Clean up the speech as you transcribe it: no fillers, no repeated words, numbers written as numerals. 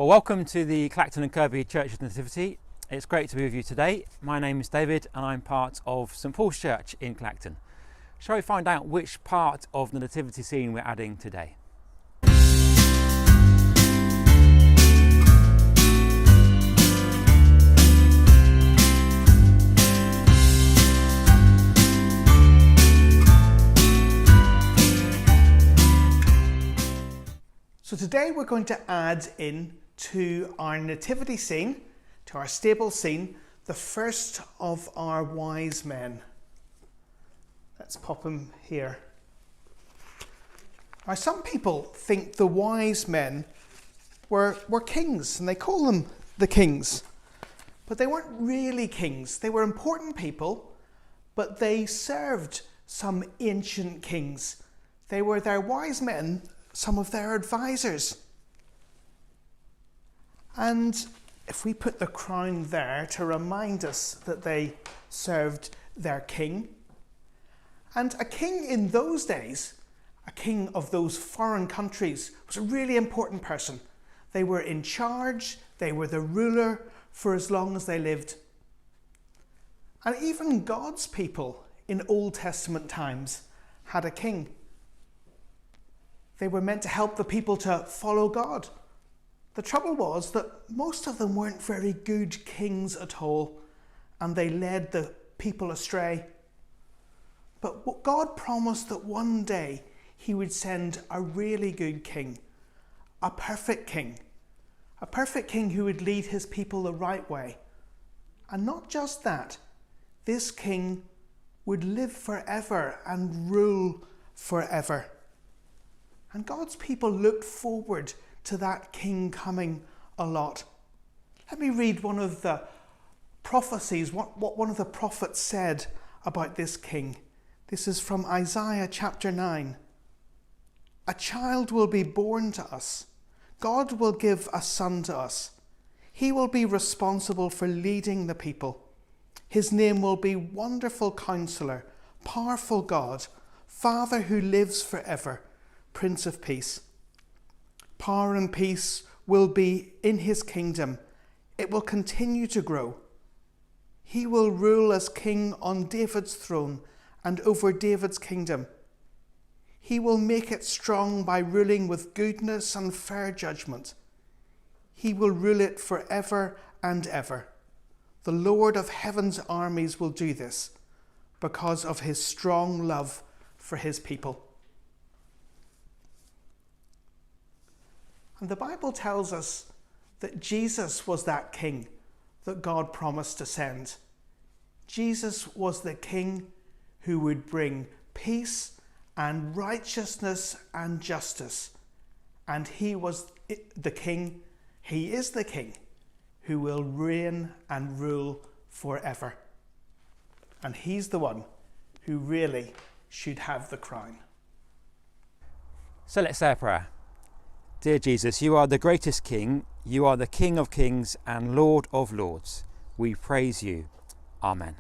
Well, welcome to the Clacton and Kirby Church of the Nativity. It's great to be with you today. My name is David and I'm part of St Paul's Church in Clacton. Shall we find out which part of the nativity scene we're adding today? So today we're going to add in to our nativity scene, to our stable scene, the first of our wise men. Let's pop him here. Now, some people think the wise men were kings, and they call them the kings. But they weren't really kings. They were important people, but they served some ancient kings. They were their wise men, some of their advisors. And if we put the crown there to remind us that they served their king. And a king in those days, a king of those foreign countries, was a really important person. They were in charge, they were the ruler for as long as they lived. And even God's people in Old Testament times had a king. They were meant to help the people to follow God. The trouble was that most of them weren't very good kings at all, and they led the people astray. But God promised that one day he would send a really good king, a perfect king who would lead his people the right way. And not just that, this king would live forever and rule forever. And God's people looked forward to that king coming a lot. Let me read one of the prophecies, what one of the prophets said about this king. This is from Isaiah chapter 9. A child will be born to us. God will give a son to us. He will be responsible for leading the people. His name will be Wonderful Counselor, Powerful God, Father who lives forever, Prince of Peace. Power and peace will be in his kingdom. It will continue to grow. He will rule as king on David's throne and over David's kingdom. He will make it strong by ruling with goodness and fair judgment. He will rule it forever and ever. The Lord of heaven's armies will do this because of his strong love for his people. And the Bible tells us that Jesus was that king that God promised to send. Jesus was the king who would bring peace and righteousness and justice. And he was the king, he is the king who will reign and rule forever. And he's the one who really should have the crown. So let's say a prayer. Dear Jesus, you are the greatest King, you are the King of Kings and Lord of Lords. We praise you. Amen.